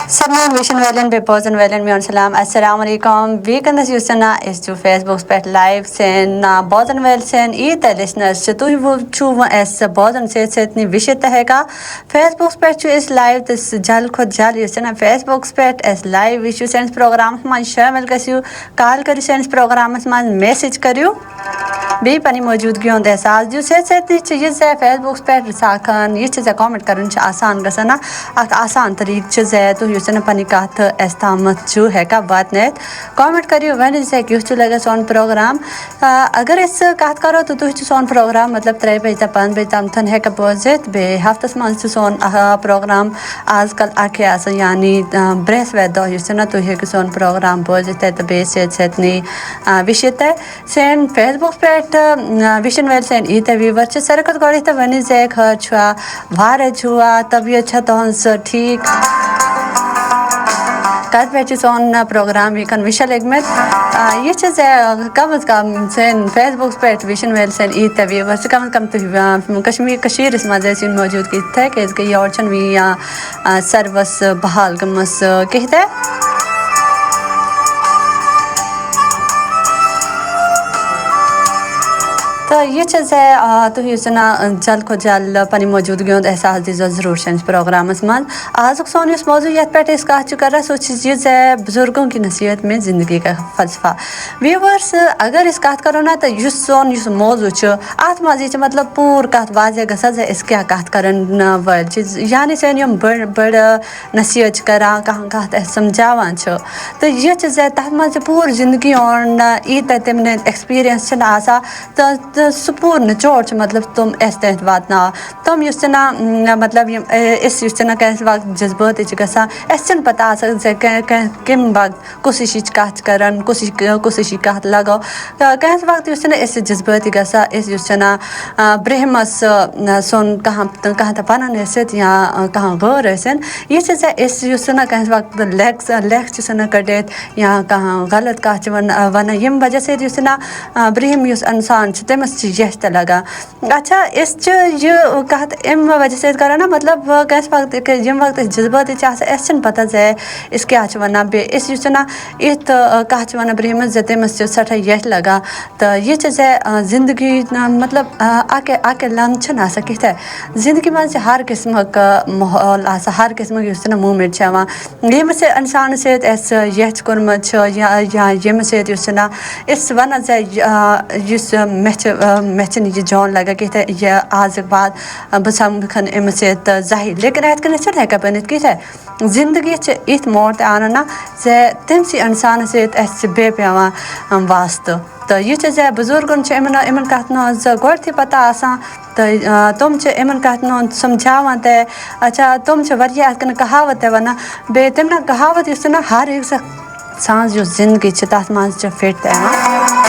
Sarman Vision Valen be Posen Valen Mion Salam Assalamu alaikum weekend Yusana is to Facebook spet live sen Bozen Velsen the listeners tu chu as Bozen se setni विषय रहेगा Facebook spet is live this jal khud jal Yusana Facebook spet as live issue sense program man shamil kasiu call kari sense program man message kariu बे पनि मौजूदगी होंदे साल जो से चीज़ है Facebook पे साखन ये चीज़ कमेंट करन आसान गसना आसान तरीक चीज़ है तो यूसन पनि काथ एस्तामत जो है का बात ने कमेंट करियो व्हेन से क्यों लगा सोन प्रोग्राम अगर इस काथ करो तो सोन प्रोग्राम मतलब 3 बजे 5 बजे तमथन है का पोजिट बे हफ्ते मंथ सोन प्रोग्राम आजकल आके आसा यानी ब्रेस वे दो यूसन तो है कि सोन प्रोग्राम पोजिट है तो बेस सेटनी विषय सेन फेसबुक पे विशन वेल सेन ईते वीवर छ सरकत गड़ी त वनी जे ख छुआ भारे छुआ तबियत छ तहंस ठीक काट पे सोन प्रोग्राम वी कन विशल एगमेट ये छ जे कम से कम सेन फेसबुक पे विशन वेल सेन ईते वीवर छ कम से कम तो कश्मीर इस मजे से मौजूद की थे कि इसके योरचन वी सर्वस बहाल गमस कहते तो ये चीज़ है तो यूसना जल को जल पनी मौजूदगी हों एहसास दी ज़रूर शेंस प्रोग्राम में आज सोन इस मौजूद पे इसका चुका रहा सोच चीज़ है बुजुर्गों की नसीहत में ज़िंदगी का फ़लसफ़ा व्यूवर्स अगर इस कत करो ना तो युस सोन युस मौजू आत मजी मतलब पूर कत वाजे गसज है इसके कत करन वल चीज़ यानी से यम बड़ नसीहत करा कहाँ कत समझावान तो ये चीज़ है तथ मज पूर ज़िंदगी और ई तमने एक्सपीरियंस छन आसा तो सुपूर निचोड़ मतलब तुम ऐसे बात ना तुम युसना मतलब इस युसना कैसे वक्त जज्बात इचकसा ऐसे पता सकते किम वक्त कोशिश काट करन कोशिश काट लगाओ कैसे वक्त युसना इस जज्बात गसा इस युसना ब्रह्मस सोन कहाँ तपना नैसे या कहाँ गौर ऐसे ये चीज़ इस युसना कैसे वक्त लेक्स युसना कटे या कहाँ गलत काच वन यम वजह से युसना ब्रह्म युस इंसान यश लगा अच्छा इस ये कहत इम वजह से करा ना मतलब कैसे वक्त जिम वक्त जज्बात ऐसा पता जाए इसके आज वना बे इस यूसना इत कह वना ब्रह्म जते मस सठ यश लगा तो ये चीज़ है ज़िंदगी मतलब आके लंच ना सके थे ज़िंदगी में से हर किस्म का माहौल आसा हर किस्म की यूसना मूवमेंट छवा ये में से इंसान से ऐस यश कुर्मत या ये में से यूसना इस वना जाए युस मैच ये जॉन लगा कि ये आज बाद बसम खन इम से जाहिर लेकिन ऐत कने चढ़ है बनित कि जिंदगी इत मोड़ आना ना से तम सी इंसान से ऐसे बे पेवा वास्त तो ये चीज़ है बुजुर्गन इमन कहनो गोड़ थी पता आसा तो तुम इमन कहनो समझावा ते अच्छा तुम वरिया कन कहावत है वना बे तमना कहावत ना हर एक सांस जो जिंदगी तथ मज फिट है